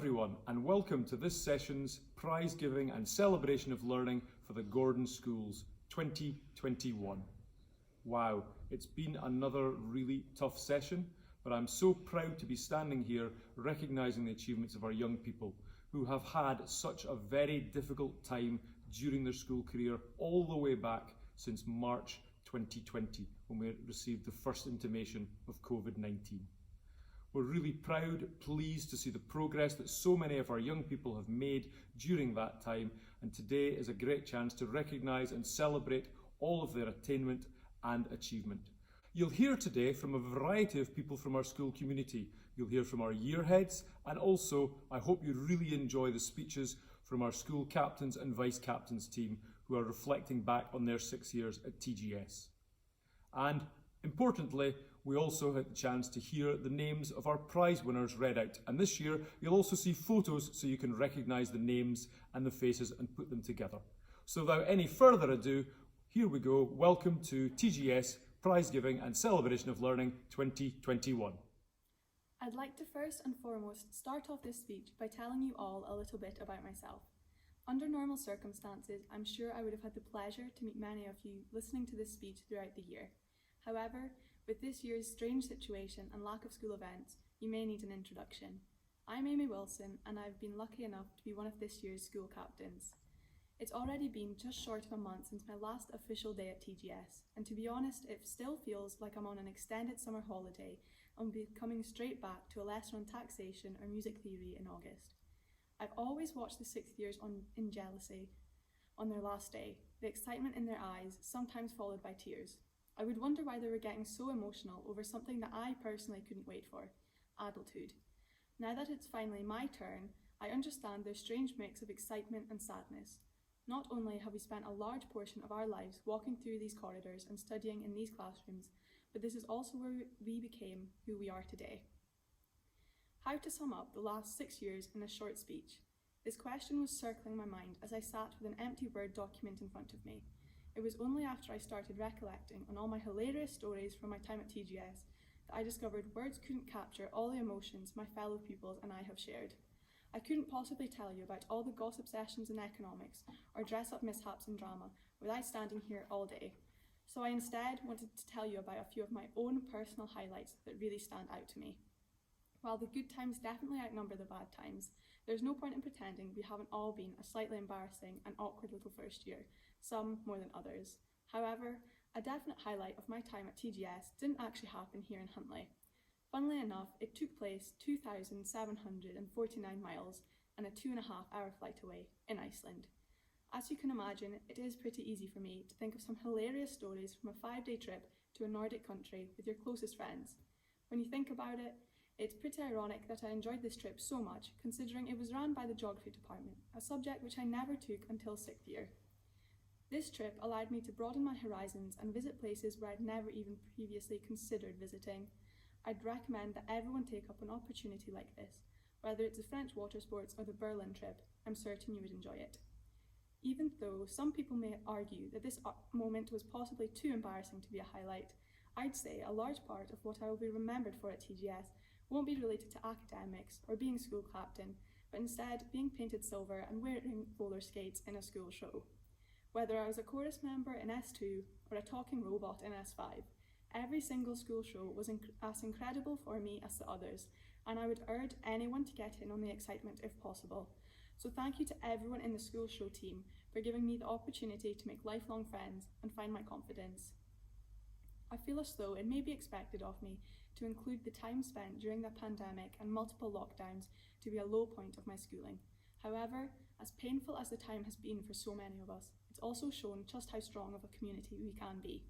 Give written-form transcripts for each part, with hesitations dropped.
everyone, and welcome to this session's prize giving and celebration of learning for the Gordon Schools 2021. Wow, it's been another really tough session, but I'm so proud to be standing here recognising the achievements of our young people who have had such a very difficult time during their school career all the way back since March 2020 when we received the first intimation of COVID-19. We're really proud, pleased to see the progress that so many of our young people have made during that time, and today is a great chance to recognise and celebrate all of their attainment and achievement. You'll hear today from a variety of people from our school community. You'll hear from our year heads, and also I hope you really enjoy the speeches from our school captains and vice captains team who are reflecting back on their 6 years at TGS. And importantly, we also had the chance to hear the names of our prize winners read out. And this year, you'll also see photos so you can recognise the names and the faces and put them together. So without any further ado, here we go. Welcome to TGS Prize Giving and Celebration of Learning 2021. I'd like to first and foremost start off this speech by telling you all a little bit about myself. Under normal circumstances, I'm sure I would have had the pleasure to meet many of you listening to this speech throughout the year. However, with this year's strange situation and lack of school events, you may need an introduction. I'm Amy Wilson, and I've been lucky enough to be one of this year's school captains. It's already been just short of a month since my last official day at TGS, and to be honest, it still feels like I'm on an extended summer holiday and will be coming straight back to a lesson on taxation or music theory in August. I've always watched the sixth years in jealousy on their last day, the excitement in their eyes, sometimes followed by tears. I would wonder why they were getting so emotional over something that I personally couldn't wait for, adulthood. Now that it's finally my turn, I understand their strange mix of excitement and sadness. Not only have we spent a large portion of our lives walking through these corridors and studying in these classrooms, but this is also where we became who we are today. How to sum up the last 6 years in a short speech? This question was circling my mind as I sat with an empty Word document in front of me. It was only after I started recollecting on all my hilarious stories from my time at TGS that I discovered words couldn't capture all the emotions my fellow pupils and I have shared. I couldn't possibly tell you about all the gossip sessions in economics or dress-up mishaps in drama without standing here all day. So I instead wanted to tell you about a few of my own personal highlights that really stand out to me. While the good times definitely outnumber the bad times, there's no point in pretending we haven't all been a slightly embarrassing and awkward little first year, some more than others. However, a definite highlight of my time at TGS didn't actually happen here in Huntly. Funnily enough, it took place 2,749 miles and a 2.5-hour flight away in Iceland. As you can imagine, it is pretty easy for me to think of some hilarious stories from a 5-day trip to a Nordic country with your closest friends. When you think about it, it's pretty ironic that I enjoyed this trip so much, considering it was run by the geography department, a subject which I never took until 6th year. This trip allowed me to broaden my horizons and visit places where I'd never even previously considered visiting. I'd recommend that everyone take up an opportunity like this, whether it's the French water sports or the Berlin trip. I'm certain you would enjoy it. Even though some people may argue that this moment was possibly too embarrassing to be a highlight, I'd say a large part of what I will be remembered for at TGS won't be related to academics or being school captain, but instead being painted silver and wearing roller skates in a school show. Whether I was a chorus member in S2 or a talking robot in S5, every single school show was as incredible for me as the others, and I would urge anyone to get in on the excitement if possible. So thank you to everyone in the school show team for giving me the opportunity to make lifelong friends and find my confidence. I feel as though it may be expected of me to include the time spent during the pandemic and multiple lockdowns to be a low point of my schooling. However, as painful as the time has been for so many of us, it's also shown just how strong of a community we can be.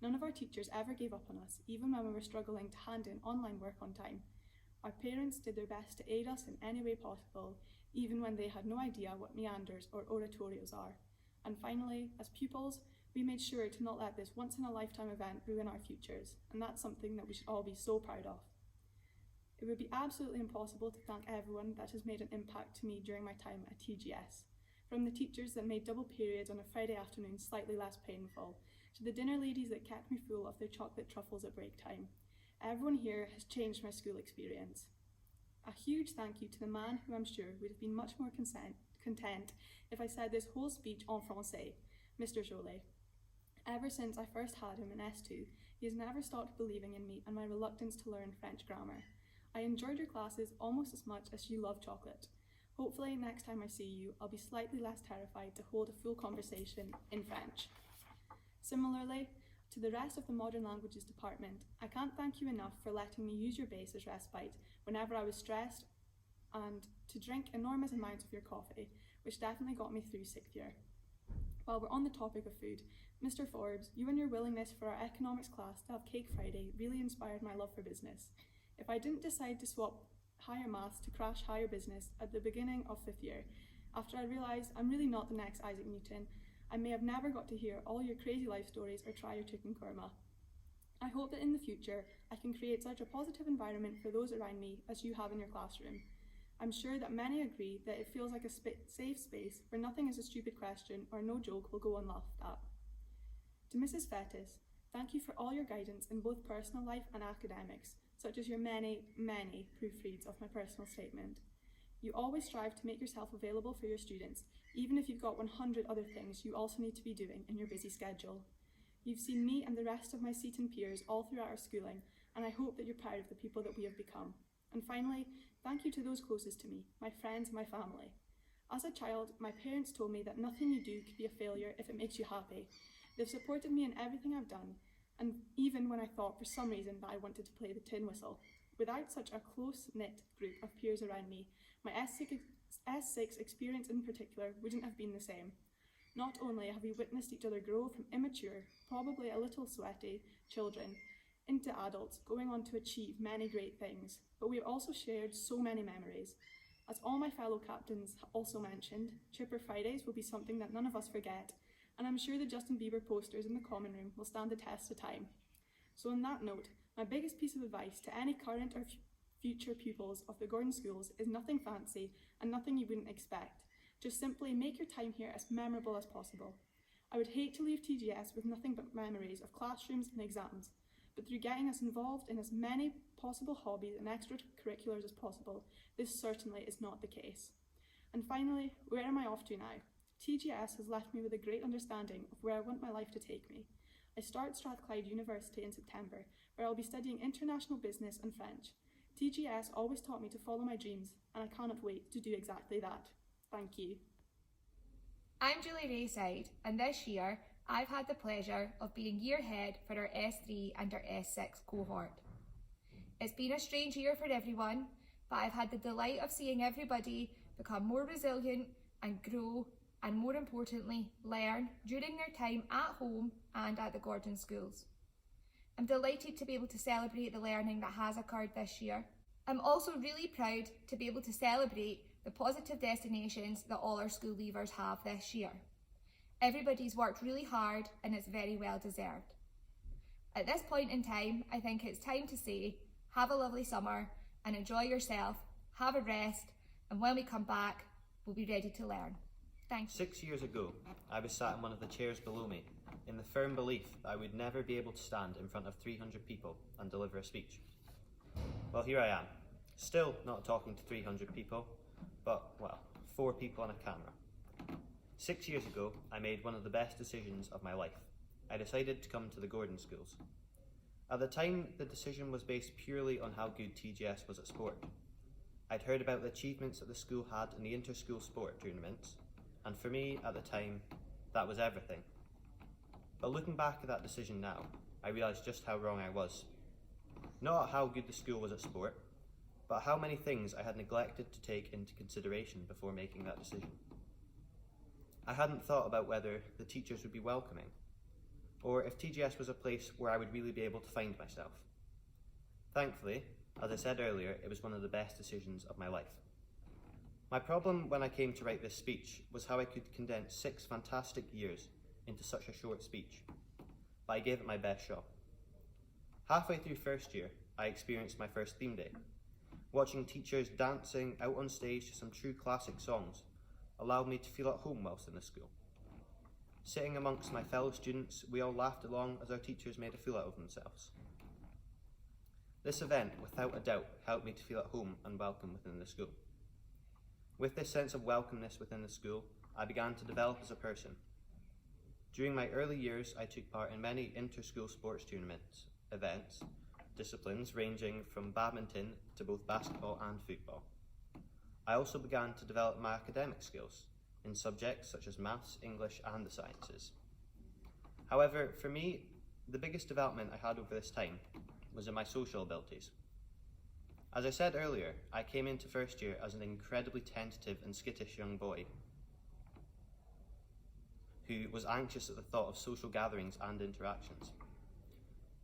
None of our teachers ever gave up on us, even when we were struggling to hand in online work on time. Our parents did their best to aid us in any way possible, even when they had no idea what meanders or oratorios are. And finally, as pupils, we made sure to not let this once-in-a-lifetime event ruin our futures, and that's something that we should all be so proud of. It would be absolutely impossible to thank everyone that has made an impact to me during my time at TGS, from the teachers that made double periods on a Friday afternoon slightly less painful, to the dinner ladies that kept me full of their chocolate truffles at break time. Everyone here has changed my school experience. A huge thank you to the man who I'm sure would have been much more content if I said this whole speech en français, Mr. Jolet. Ever since I first had him in S2, he has never stopped believing in me and my reluctance to learn French grammar. I enjoyed your classes almost as much as you love chocolate. Hopefully next time I see you, I'll be slightly less terrified to hold a full conversation in French. Similarly, to the rest of the Modern Languages department, I can't thank you enough for letting me use your base as respite whenever I was stressed and to drink enormous amounts of your coffee, which definitely got me through 6th year. While we're on the topic of food, Mr. Forbes, you and your willingness for our economics class to have Cake Friday really inspired my love for business. If I didn't decide to swap higher maths to crash higher business at the beginning of 5th year, after I realised I'm really not the next Isaac Newton, I may have never got to hear all your crazy life stories or try your chicken korma. I hope that in the future I can create such a positive environment for those around me as you have in your classroom. I'm sure that many agree that it feels like a safe space where nothing is a stupid question or no joke will go unlaughed at. To Mrs. Fettis, thank you for all your guidance in both personal life and academics, such as your many proofreads of my personal statement. You always strive to make yourself available for your students, even if you've got 100 other things you also need to be doing in your busy schedule. You've seen me and the rest of my Seton peers all throughout our schooling, and I hope that you're proud of the people that we have become. And finally, thank you to those closest to me, my friends and my family. As a child, my parents told me that nothing you do could be a failure if it makes you happy. They've supported me in everything I've done, and even when I thought for some reason that I wanted to play the tin whistle. Without such a close-knit group of peers around me, my S6 experience in particular wouldn't have been the same. Not only have we witnessed each other grow from immature, probably a little sweaty children into adults going on to achieve many great things, but we've also shared so many memories. As all my fellow captains also mentioned, Chipper Fridays will be something that none of us forget, and I'm sure the Justin Bieber posters in the common room will stand the test of time. So on that note, my biggest piece of advice to any current or future pupils of the Gordon Schools is nothing fancy and nothing you wouldn't expect. Just simply make your time here as memorable as possible. I would hate to leave TGS with nothing but memories of classrooms and exams, but through getting us involved in as many possible hobbies and extracurriculars as possible, this certainly is not the case. And finally, where am I off to now? TGS has left me with a great understanding of where I want my life to take me. I start Strathclyde University in September, where I'll be studying international business and French. TGS always taught me to follow my dreams, and I cannot wait to do exactly that. Thank you. I'm Julie Rayside, and this year I've had the pleasure of being year head for our S3 and our S6 cohort. It's been a strange year for everyone, but I've had the delight of seeing everybody become more resilient and grow, and more importantly, learn during their time at home and at the Gordon Schools. I'm delighted to be able to celebrate the learning that has occurred this year. I'm also really proud to be able to celebrate the positive destinations that all our school leavers have this year. Everybody's worked really hard and it's very well deserved. At this point in time, I think it's time to say, have a lovely summer and enjoy yourself, have a rest, and when we come back, we'll be ready to learn. Thank you. 6 years ago, I was sat in one of the chairs below me, in the firm belief that I would never be able to stand in front of 300 people and deliver a speech. Well, here I am, still not talking to 300 people, but, well, 4 people on a camera. 6 years ago, I made one of the best decisions of my life. I decided to come to the Gordon Schools. At the time, the decision was based purely on how good TGS was at sport. I'd heard about the achievements that the school had in the inter-school sport tournaments, and for me, at the time, that was everything. But looking back at that decision now, I realised just how wrong I was. Not how good the school was at sport, but how many things I had neglected to take into consideration before making that decision. I hadn't thought about whether the teachers would be welcoming, or if TGS was a place where I would really be able to find myself. Thankfully, as I said earlier, it was one of the best decisions of my life. My problem when I came to write this speech was how I could condense 6 fantastic years into such a short speech, but I gave it my best shot. Halfway through first year, I experienced my first theme day. Watching teachers dancing out on stage to some true classic songs allowed me to feel at home whilst in the school. Sitting amongst my fellow students, we all laughed along as our teachers made a fool out of themselves. This event, without a doubt, helped me to feel at home and welcome within the school. With this sense of welcomeness within the school, I began to develop as a person. During my early years, I took part in many inter-school sports tournaments, events, disciplines ranging from badminton to both basketball and football. I also began to develop my academic skills in subjects such as maths, English and the sciences. However, for me, the biggest development I had over this time was in my social abilities. As I said earlier, I came into first year as an incredibly tentative and skittish young boy who was anxious at the thought of social gatherings and interactions.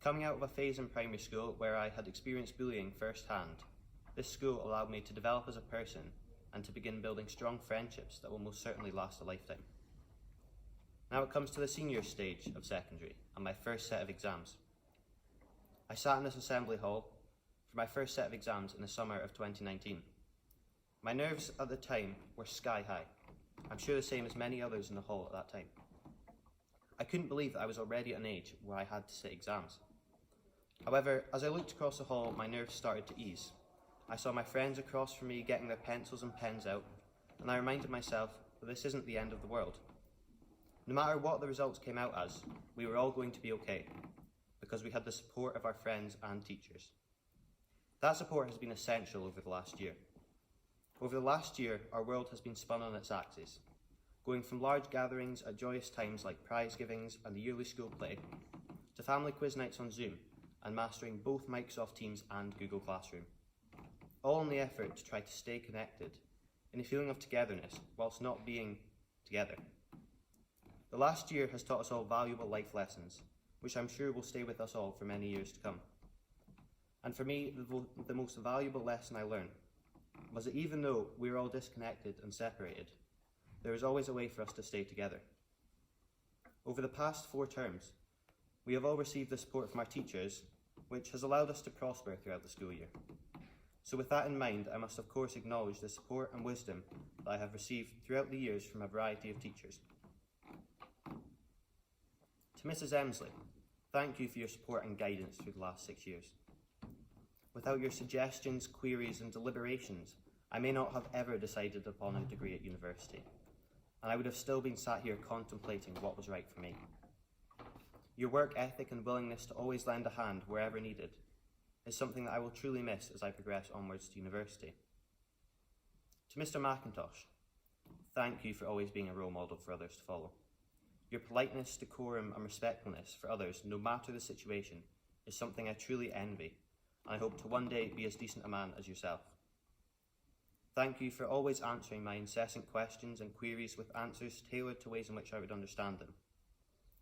Coming out of a phase in primary school where I had experienced bullying firsthand, this school allowed me to develop as a person and to begin building strong friendships that will most certainly last a lifetime. Now it comes to the senior stage of secondary and my first set of exams. I sat in this assembly hall for my first set of exams in the summer of 2019. My nerves at the time were sky high. I'm sure the same as many others in the hall at that time. I couldn't believe that I was already at an age where I had to sit exams. However, as I looked across the hall, my nerves started to ease. I saw my friends across from me getting their pencils and pens out, and I reminded myself that this isn't the end of the world. No matter what the results came out as, we were all going to be okay, because we had the support of our friends and teachers. That support has been essential over the last year. Over the last year, our world has been spun on its axis, going from large gatherings at joyous times like prize givings and the yearly school play, to family quiz nights on Zoom and mastering both Microsoft Teams and Google Classroom, all in the effort to try to stay connected in a feeling of togetherness whilst not being together. The last year has taught us all valuable life lessons, which I'm sure will stay with us all for many years to come. And for me, the most valuable lesson I learned was that even though we are all disconnected and separated, there is always a way for us to stay together. Over the past 4 terms, we have all received the support from our teachers, which has allowed us to prosper throughout the school year. So with that in mind, I must of course acknowledge the support and wisdom that I have received throughout the years from a variety of teachers. To Mrs. Emsley, thank you for your support and guidance through the last 6 years. Without your suggestions, queries and deliberations, I may not have ever decided upon a degree at university, and I would have still been sat here contemplating what was right for me. Your work ethic and willingness to always lend a hand wherever needed is something that I will truly miss as I progress onwards to university. To Mr. McIntosh, thank you for always being a role model for others to follow. Your politeness, decorum and respectfulness for others, no matter the situation, is something I truly envy, and I hope to one day be as decent a man as yourself. Thank you for always answering my incessant questions and queries with answers tailored to ways in which I would understand them.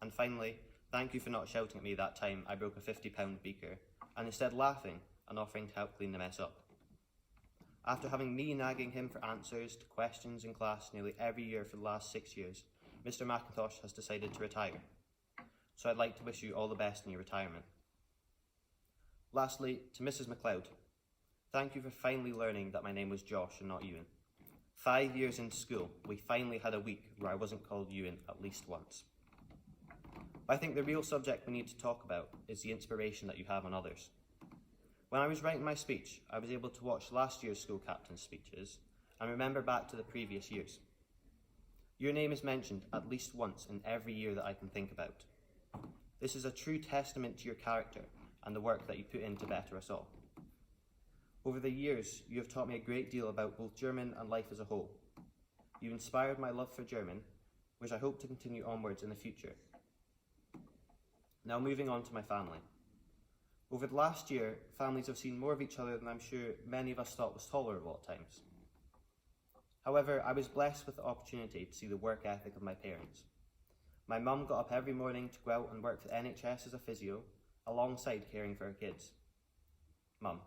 And finally, thank you for not shouting at me that time I broke a £50 beaker, and instead laughing and offering to help clean the mess up. After having me nagging him for answers to questions in class nearly every year for the last 6 years, Mr. McIntosh has decided to retire. So I'd like to wish you all the best in your retirement. Lastly, to Mrs. MacLeod, thank you for finally learning that my name was Josh and not Ewan. 5 years into school, we finally had a week where I wasn't called Ewan at least once. I think the real subject we need to talk about is the inspiration that you have on others. When I was writing my speech, I was able to watch last year's school captain's speeches and remember back to the previous years. Your name is mentioned at least once in every year that I can think about. This is a true testament to your character and the work that you put in to better us all. Over the years, you have taught me a great deal about both German and life as a whole. You inspired my love for German, which I hope to continue onwards in the future. Now moving on to my family. Over the last year, families have seen more of each other than I'm sure many of us thought was tolerable at times. However, I was blessed with the opportunity to see the work ethic of my parents. My mum got up every morning to go out and work for the NHS as a physio, alongside caring for her kids. Mum,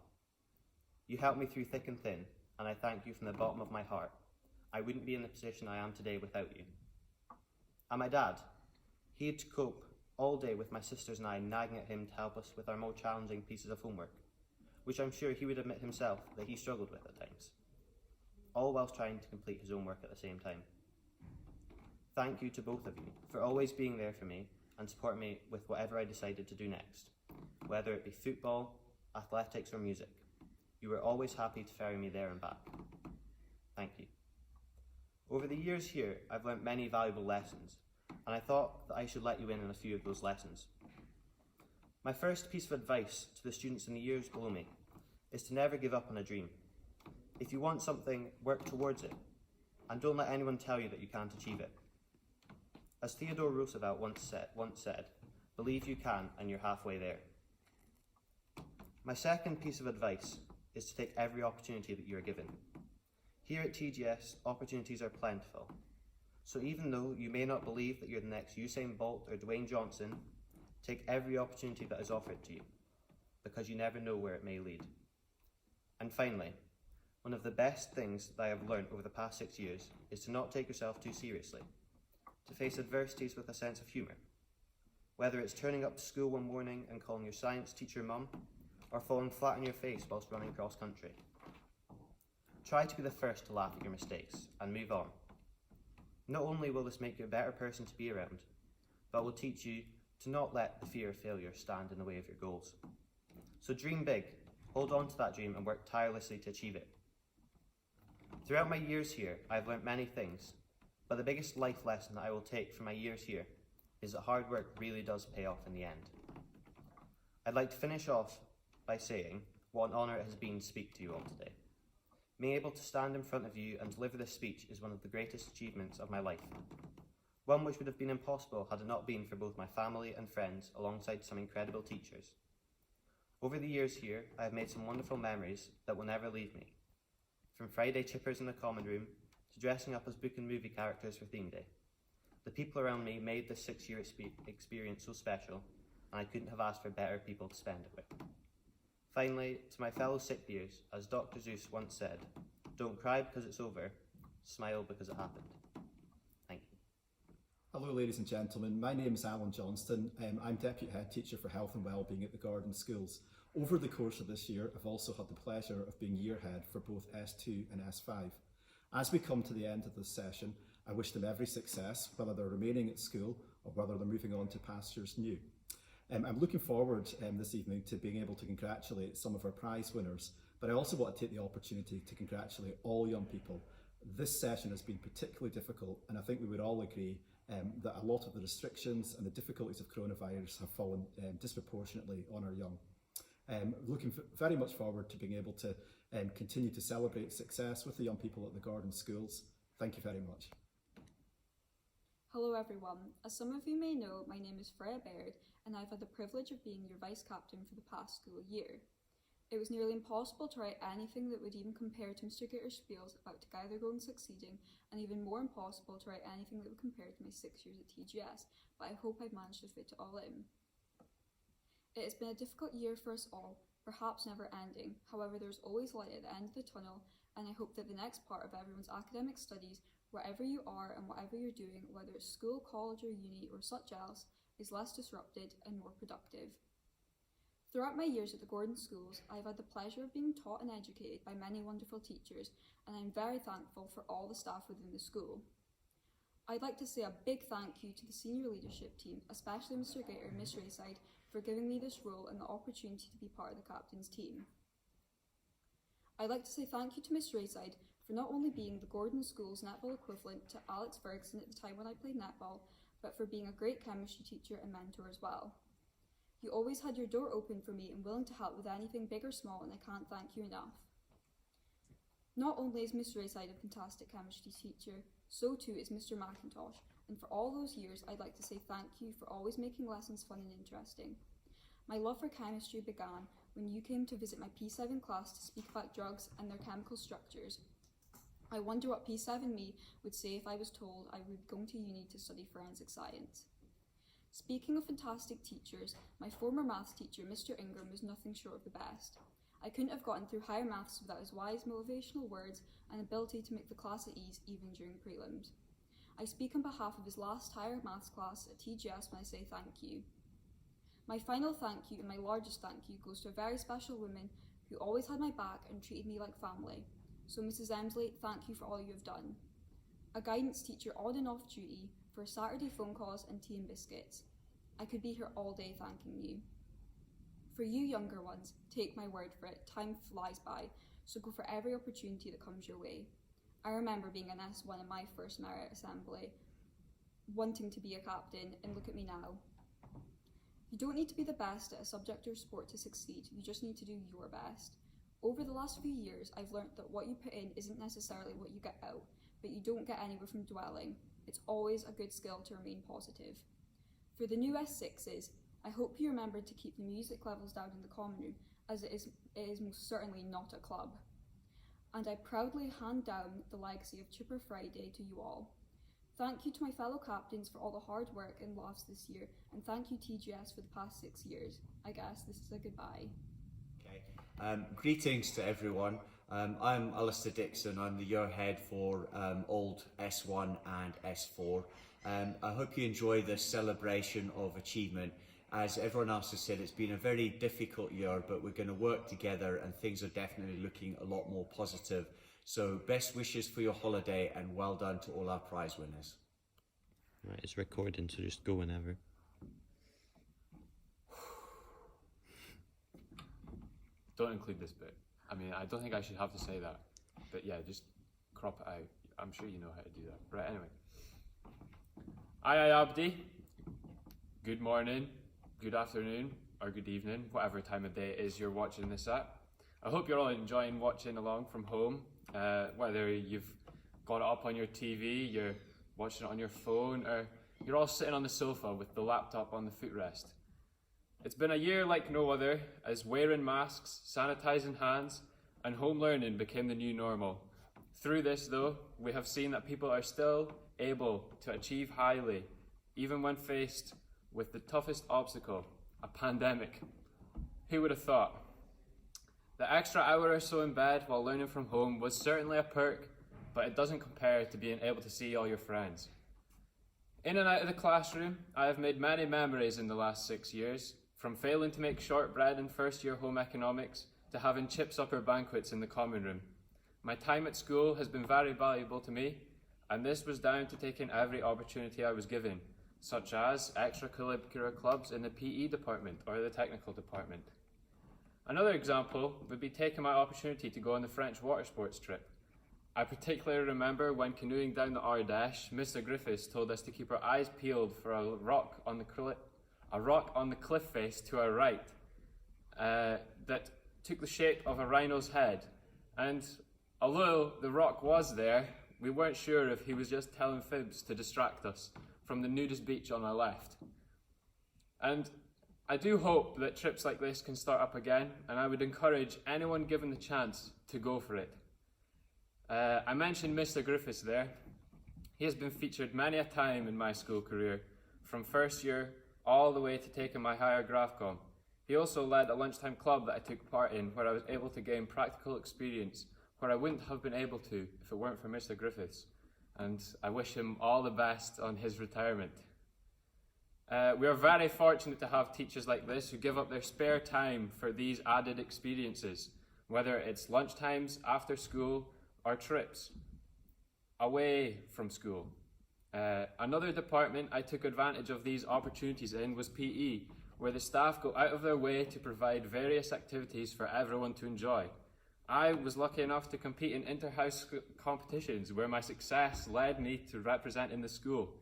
you helped me through thick and thin, and I thank you from the bottom of my heart. I wouldn't be in the position I am today without you. And my dad, he had to cope all day with my sisters and I nagging at him to help us with our more challenging pieces of homework, which I'm sure he would admit himself that he struggled with at times, all whilst trying to complete his own work at the same time. Thank you to both of you for always being there for me and supporting me with whatever I decided to do next, whether it be football, athletics or music. You were always happy to ferry me there and back. Thank you. Over the years here, I've learnt many valuable lessons, and I thought that I should let you in on a few of those lessons. My first piece of advice to the students in the years below me is to never give up on a dream. If you want something, work towards it, and don't let anyone tell you that you can't achieve it. As Theodore Roosevelt once said, believe you can and you're halfway there. My second piece of advice is to take every opportunity that you are given. Here at TGS, opportunities are plentiful. So even though you may not believe that you're the next Usain Bolt or Dwayne Johnson, take every opportunity that is offered to you, because you never know where it may lead. And finally, one of the best things that I have learned over the past 6 years is to not take yourself too seriously, to face adversities with a sense of humour. Whether it's turning up to school one morning and calling your science teacher mum, or falling flat on your face whilst running cross country. Try to be the first to laugh at your mistakes and move on. Not only will this make you a better person to be around, but will teach you to not let the fear of failure stand in the way of your goals. So dream big, hold on to that dream and work tirelessly to achieve it. Throughout my years here, I have learnt many things, but the biggest life lesson that I will take from my years here is that hard work really does pay off in the end. I'd like to finish off by saying what an honour it has been to speak to you all today. Being able to stand in front of you and deliver this speech is one of the greatest achievements of my life. One which would have been impossible had it not been for both my family and friends alongside some incredible teachers. Over the years here, I have made some wonderful memories that will never leave me. From Friday chippers in the common room to dressing up as book and movie characters for theme day. The people around me made this 6-year experience so special, and I couldn't have asked for better people to spend it with. Finally, to my fellow sick years, as Dr. Seuss once said, don't cry because it's over, smile because it happened. Thank you. Hello ladies and gentlemen, my name is Alan Johnston. I'm Deputy Head Teacher for Health and Wellbeing at the Gordon Schools. Over the course of this year, I've also had the pleasure of being year head for both S2 and S5. As we come to the end of this session, I wish them every success, whether they're remaining at school or whether they're moving on to pastures new. I'm looking forward this evening to being able to congratulate some of our prize winners, but I also want to take the opportunity to congratulate all young people. This session has been particularly difficult, and I think we would all agree that a lot of the restrictions and the difficulties of coronavirus have fallen disproportionately on our young. Looking very much forward to being able to continue to celebrate success with the young people at the Gordon Schools. Thank you very much. Hello everyone. As some of you may know, my name is Freya Baird and I've had the privilege of being your Vice Captain for the past school year. It was nearly impossible to write anything that would even compare to Mr. Gitter's spiels about Together and Succeeding, and even more impossible to write anything that would compare to my 6 years at TGS, but I hope I've managed to fit it all in. It has been a difficult year for us all, perhaps never ending. However, there's always light at the end of the tunnel, and I hope that the next part of everyone's academic studies, wherever you are and whatever you're doing, whether it's school, college or uni or such else, is less disrupted and more productive. Throughout my years at the Gordon Schools, I've had the pleasure of being taught and educated by many wonderful teachers, and I'm very thankful for all the staff within the school. I'd like to say a big thank you to the senior leadership team, especially Mr. Gitter and Miss Rayside, for giving me this role and the opportunity to be part of the captain's team. I'd like to say thank you to Miss Rayside for not only being the Gordon Schools netball equivalent to Alex Ferguson at the time when I played netball, but for being a great chemistry teacher and mentor as well. You always had your door open for me and willing to help with anything big or small, and I can't thank you enough. Not only is Miss Rayside a fantastic chemistry teacher, so too is Mr. McIntosh, and for all those years I'd like to say thank you for always making lessons fun and interesting. My love for chemistry began when you came to visit my P7 class to speak about drugs and their chemical structures. I wonder what P7 me would say if I was told I would be going to uni to study forensic science. Speaking of fantastic teachers, my former maths teacher, Mr. Ingram, was nothing short of the best. I couldn't have gotten through higher maths without his wise motivational words and ability to make the class at ease even during prelims. I speak on behalf of his last higher maths class at TGS when I say thank you. My final thank you and my largest thank you goes to a very special woman who always had my back and treated me like family. So Mrs. Emsley, thank you for all you have done. A guidance teacher on and off duty for Saturday phone calls and tea and biscuits. I could be here all day thanking you. For you younger ones, take my word for it, time flies by, so go for every opportunity that comes your way. I remember being an S1 in my first merit assembly, wanting to be a captain, and look at me now. You don't need to be the best at a subject or sport to succeed, you just need to do your best. Over the last few years, I've learnt that what you put in isn't necessarily what you get out, but you don't get anywhere from dwelling. It's always a good skill to remain positive. For the new S6s, I hope you remember to keep the music levels down in the common room, as it is most certainly not a club. And I proudly hand down the legacy of Chipper Friday to you all. Thank you to my fellow captains for all the hard work and laughs this year, and thank you TGS for the past 6 years. I guess this is a goodbye. Okay. Greetings to everyone. I'm Alistair Dixon. I'm the year head for Old S1 and S4. I hope you enjoy this celebration of achievement. As everyone else has said, it's been a very difficult year, but we're going to work together and things are definitely looking a lot more positive. So best wishes for your holiday and well done to all our prize winners. Right, it's recording, so just go whenever. Don't include this bit. I mean, I don't think I should have to say that. But yeah, just crop it out. I'm sure you know how to do that. Right, anyway. Aye, Abdi. Good morning, good afternoon, or good evening, whatever time of day it is you're watching this at. I hope you're all enjoying watching along from home, whether you've got it up on your TV, you're watching it on your phone, or you're all sitting on the sofa with the laptop on the footrest. It's been a year like no other, as wearing masks, sanitising hands, and home learning became the new normal. Through this, though, we have seen that people are still able to achieve highly, even when faced with the toughest obstacle, a pandemic. Who would have thought? The extra hour or so in bed while learning from home was certainly a perk, but it doesn't compare to being able to see all your friends. In and out of the classroom, I have made many memories in the last 6 years, from failing to make shortbread in first year home economics to having chip supper banquets in the common room. My time at school has been very valuable to me, and this was down to taking every opportunity I was given, such as extracurricular clubs in the PE department or the technical department. Another example would be taking my opportunity to go on the French water sports trip. I particularly remember when canoeing down the Ardèche, Mr. Griffiths told us to keep our eyes peeled for a rock on the cliff face to our right that took the shape of a rhino's head. And although the rock was there, we weren't sure if he was just telling fibs to distract us from the nudist beach on our left. And I do hope that trips like this can start up again, and I would encourage anyone given the chance to go for it. I mentioned Mr. Griffiths there. He has been featured many a time in my school career, from first year all the way to taking my higher GraphCom. He also led a lunchtime club that I took part in, where I was able to gain practical experience where I wouldn't have been able to if it weren't for Mr. Griffiths. And I wish him all the best on his retirement. We are very fortunate to have teachers like this who give up their spare time for these added experiences, whether it's lunchtimes, after school, or trips away from school. Another department I took advantage of these opportunities in was PE, where the staff go out of their way to provide various activities for everyone to enjoy. I was lucky enough to compete in inter-house competitions where my success led me to representing the school.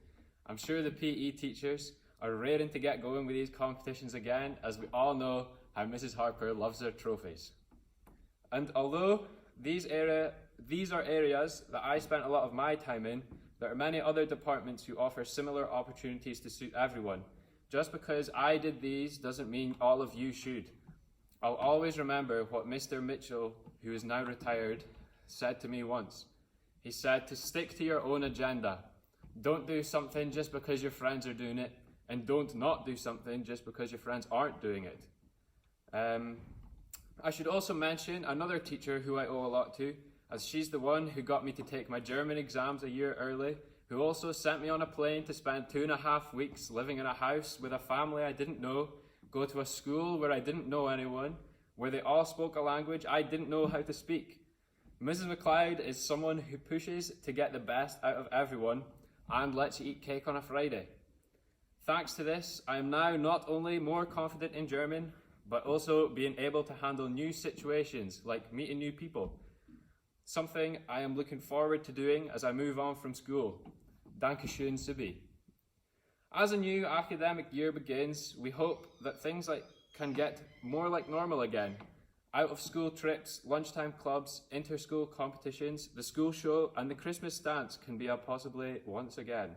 I'm sure the PE teachers are raring to get going with these competitions again, as we all know how Mrs. Harper loves their trophies. And although these are areas that I spent a lot of my time in, there are many other departments who offer similar opportunities to suit everyone. Just because I did these doesn't mean all of you should. I'll always remember what Mr. Mitchell, who is now retired, said to me once. He said to stick to your own agenda. Don't do something just because your friends are doing it, and don't not do something just because your friends aren't doing it. I should also mention another teacher who I owe a lot to, as she's the one who got me to take my German exams a year early, who also sent me on a plane to spend 2.5 weeks living in a house with a family I didn't know, go to a school where I didn't know anyone, where they all spoke a language I didn't know how to speak. Mrs. McLeod is someone who pushes to get the best out of everyone and lets you eat cake on a Friday. Thanks to this, I am now not only more confident in German, but also being able to handle new situations like meeting new people. Something I am looking forward to doing as I move on from school. Dankeschön, Sibi. As a new academic year begins, we hope that things can get more like normal again. Out of school trips, lunchtime clubs, inter-school competitions, the school show and the Christmas dance can be a possibility once again.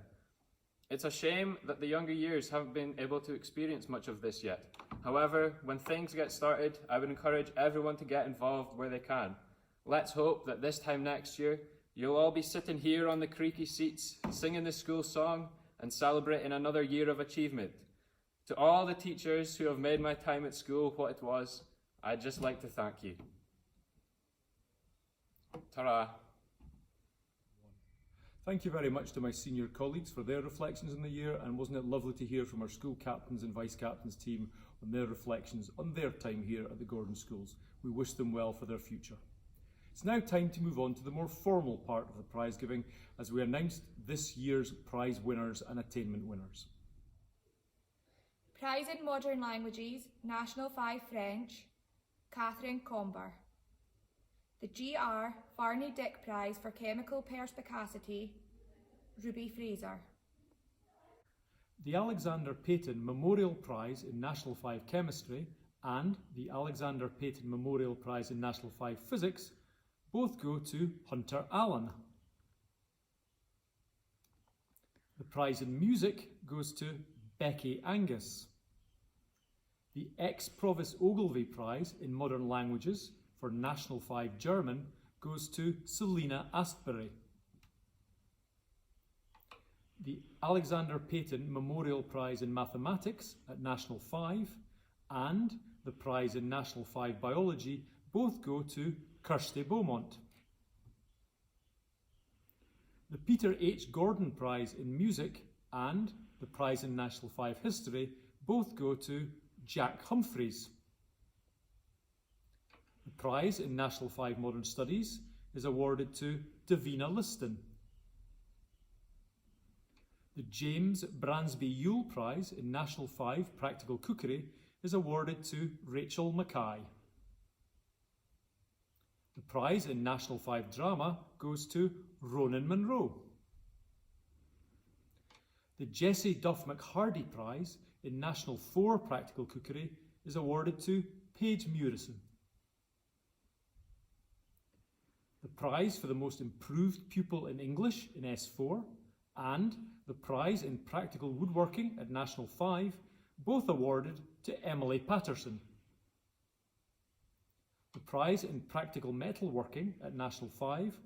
It's a shame that the younger years haven't been able to experience much of this yet. However, when things get started, I would encourage everyone to get involved where they can. Let's hope that this time next year, you'll all be sitting here on the creaky seats, singing the school song and celebrating another year of achievement. To all the teachers who have made my time at school what it was, I'd just like to thank you. Ta-ra. Thank you very much to my senior colleagues for their reflections on the year, and wasn't it lovely to hear from our school captains and vice captains team on their reflections on their time here at the Gordon Schools. We wish them well for their future. It's now time to move on to the more formal part of the prize giving as we announce this year's prize winners and attainment winners. Prize in Modern Languages, National 5 French, Catherine Comber. The G.R. Varney Dick Prize for Chemical Perspicacity, Ruby Fraser. The Alexander Peyton Memorial Prize in National 5 Chemistry and the Alexander Peyton Memorial Prize in National 5 Physics both go to Hunter Allen. The prize in music goes to Becky Angus. The ex-Provost Ogilvy Prize in Modern Languages for National 5 German goes to Selina Astbury. The Alexander Peyton Memorial Prize in Mathematics at National 5 and the prize in National 5 Biology both go to Kirsty Beaumont. The Peter H. Gordon Prize in Music and the prize in National 5 History both go to Jack Humphreys. The prize in National 5 Modern Studies is awarded to Davina Liston. The James Bransby Yule Prize in National 5 Practical Cookery is awarded to Rachel Mackay. The prize in National 5 Drama goes to Ronan Monroe. The Jessie Duff McHardy Prize in National 4 Practical Cookery is awarded to Paige Murison. The prize for the most improved pupil in English in S4 and the prize in Practical Woodworking at National 5 both awarded to Emily Patterson. The prize in Practical Metalworking at National 5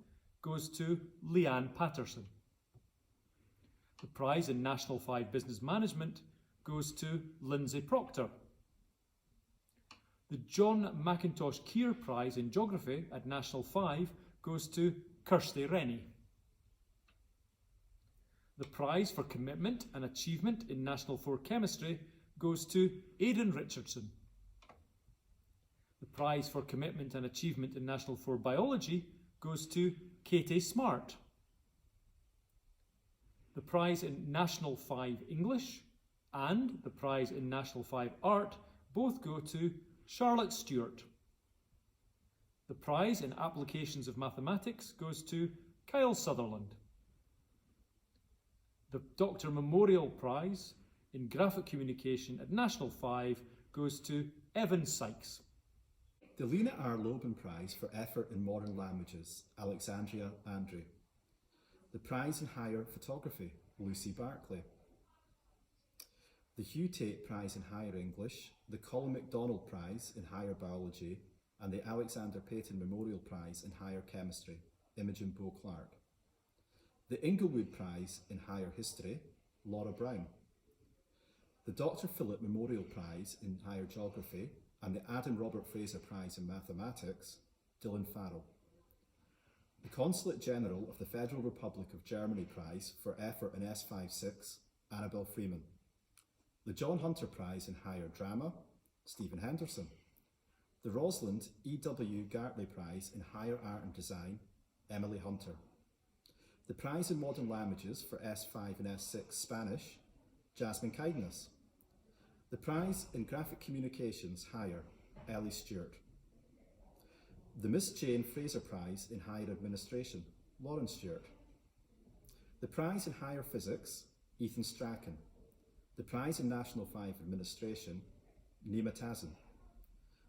goes to Leanne Patterson. The prize in National 5 Business Management goes to Lindsay Proctor. The John McIntosh Keir Prize in Geography at National 5 goes to Kirsty Rennie. The prize for commitment and achievement in National 4 Chemistry goes to Aidan Richardson. The prize for commitment and achievement in National 4 Biology goes to Katie Smart. The prize in National 5 English and the prize in National 5 Art both go to Charlotte Stewart. The prize in Applications of Mathematics goes to Kyle Sutherland. The Dr. Memorial Prize in Graphic Communication at National 5 goes to Evan Sykes. The Lena R. Loban Prize for Effort in Modern Languages, Alexandria Andrew. The Prize in Higher Photography, Lucy Barclay. The Hugh Tate Prize in Higher English, the Colin MacDonald Prize in Higher Biology, and the Alexander Peyton Memorial Prize in Higher Chemistry, Imogen Bowe Clark. The Inglewood Prize in Higher History, Laura Brown. The Dr. Philip Memorial Prize in Higher Geography and the Adam Robert Fraser Prize in Mathematics, Dylan Farrell. The Consulate General of the Federal Republic of Germany Prize for Effort in S56, Annabel Freeman. The John Hunter Prize in Higher Drama, Stephen Henderson. The Rosalind E.W. Gartley Prize in Higher Art and Design, Emily Hunter. The Prize in Modern Languages for S5 and S6 Spanish, Jasmine Kindness. The prize in Graphic Communications Higher, Ellie Stewart. The Miss Jane Fraser Prize in Higher Administration, Lauren Stewart. The prize in Higher Physics, Ethan Strachan. The prize in National 5 Administration, Nima Tazin.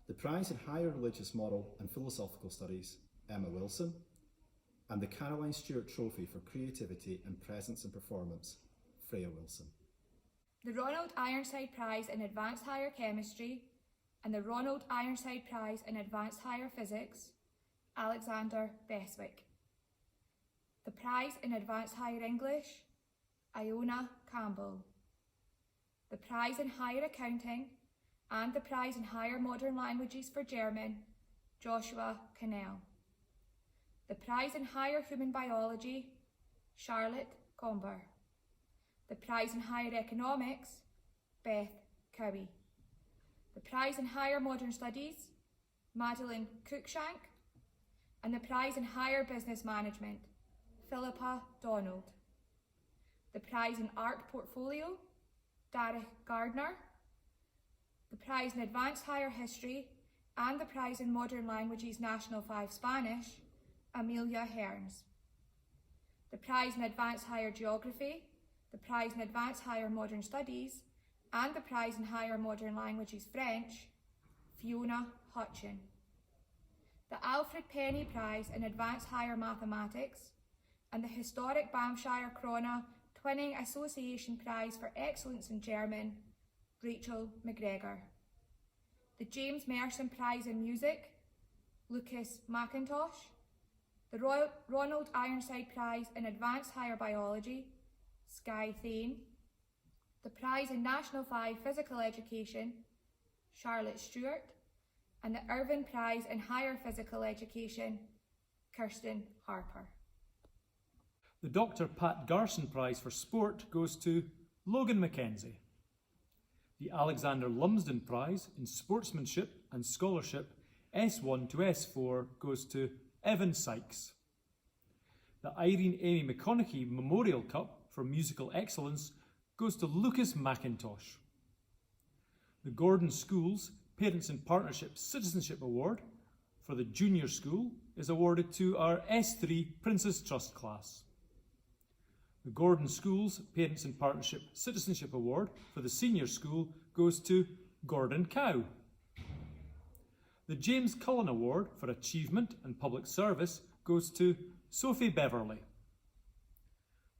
The prize in Higher Religious Moral and Philosophical Studies, Emma Wilson. And the Caroline Stewart Trophy for Creativity and Presence and Performance, Freya Wilson. The Ronald Ironside Prize in Advanced Higher Chemistry and the Ronald Ironside Prize in Advanced Higher Physics, Alexander Beswick. The prize in Advanced Higher English, Iona Campbell. The prize in Higher Accounting and the prize in Higher Modern Languages for German, Joshua Cannell. The prize in Higher Human Biology, Charlotte Comber. The prize in Higher Economics, Beth Cowie. The prize in Higher Modern Studies, Madeline Cookshank. And the prize in Higher Business Management, Philippa Donald. The prize in Art Portfolio, Dareth Gardner. The prize in Advanced Higher History and the prize in Modern Languages National 5 Spanish, Amelia Hearns. The prize in Advanced Higher Geography, the prize in Advanced Higher Modern Studies, and the prize in Higher Modern Languages French, Fiona Hutchin. The Alfred Penny Prize in Advanced Higher Mathematics, and the historic Banffshire Krona Twinning Association Prize for Excellence in German, Rachel McGregor. The James Merson Prize in Music, Lucas McIntosh. The Ronald Ironside Prize in Advanced Higher Biology, Skye Thane. The prize in National 5 Physical Education, Charlotte Stewart. And the Irvine Prize in Higher Physical Education, Kirsten Harper. The Dr. Pat Garson Prize for Sport goes to Logan Mackenzie. The Alexander Lumsden Prize in Sportsmanship and Scholarship S1 to S4 goes to Evan Sykes. The Irene Amy McConaughey Memorial Cup for Musical Excellence goes to Lucas McIntosh. The Gordon Schools Parents in Partnership Citizenship Award for the Junior School is awarded to our S3 Prince's Trust class. The Gordon Schools Parents in Partnership Citizenship Award for the Senior School goes to Gordon Cow. The James Cullen Award for Achievement and Public Service goes to Sophie Beverley.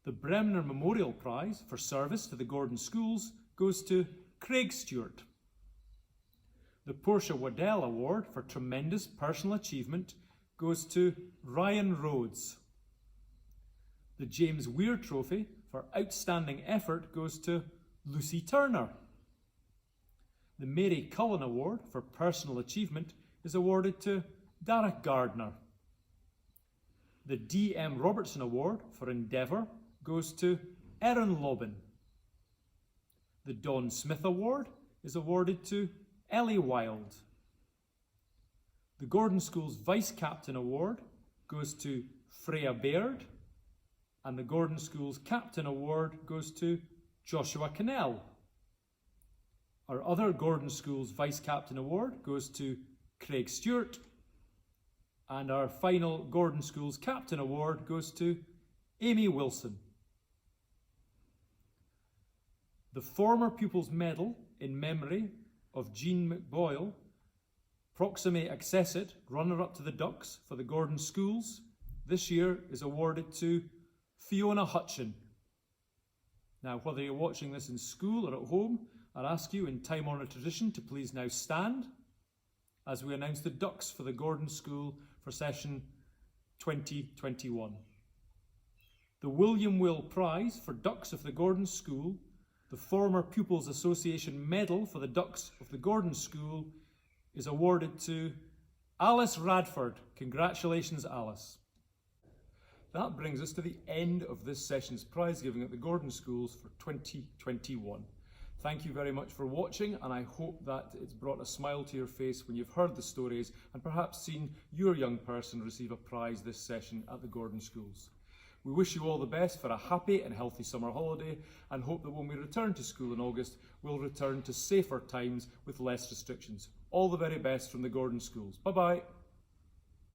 The Bremner Memorial Prize for Service to the Gordon Schools goes to Craig Stewart. The Portia Waddell Award for Tremendous Personal Achievement goes to Ryan Rhodes. The James Weir Trophy for Outstanding Effort goes to Lucy Turner. The Mary Cullen Award for Personal Achievement is awarded to Dareth Gardner. The D.M. Robertson Award for Endeavour goes to Erin Lobin. The Don Smith Award is awarded to Ellie Wild. The Gordon Schools Vice Captain Award goes to Freya Baird, and the Gordon Schools Captain Award goes to Joshua Cannell. Our other Gordon Schools Vice Captain Award goes to Craig Stewart, and our final Gordon Schools Captain Award goes to Amy Wilson. The former Pupils Medal in memory of Jean McBoyle, Proxime Accessit, runner-up to the Ducks for the Gordon Schools, this year is awarded to Fiona Hutchin. Now, whether you're watching this in school or at home, I'd ask you in time-honoured tradition to please now stand as we announce the Ducks for the Gordon School for session 2021. The William Will Prize for Ducks of the Gordon School, the former Pupils Association Medal for the Ducks of the Gordon School, is awarded to Alice Radford. Congratulations, Alice. That brings us to the end of this session's prize giving at the Gordon Schools for 2021. Thank you very much for watching, and I hope that it's brought a smile to your face when you've heard the stories and perhaps seen your young person receive a prize this session at the Gordon Schools. We wish you all the best for a happy and healthy summer holiday and hope that when we return to school in August, we'll return to safer times with less restrictions. All the very best from the Gordon Schools. Bye-bye.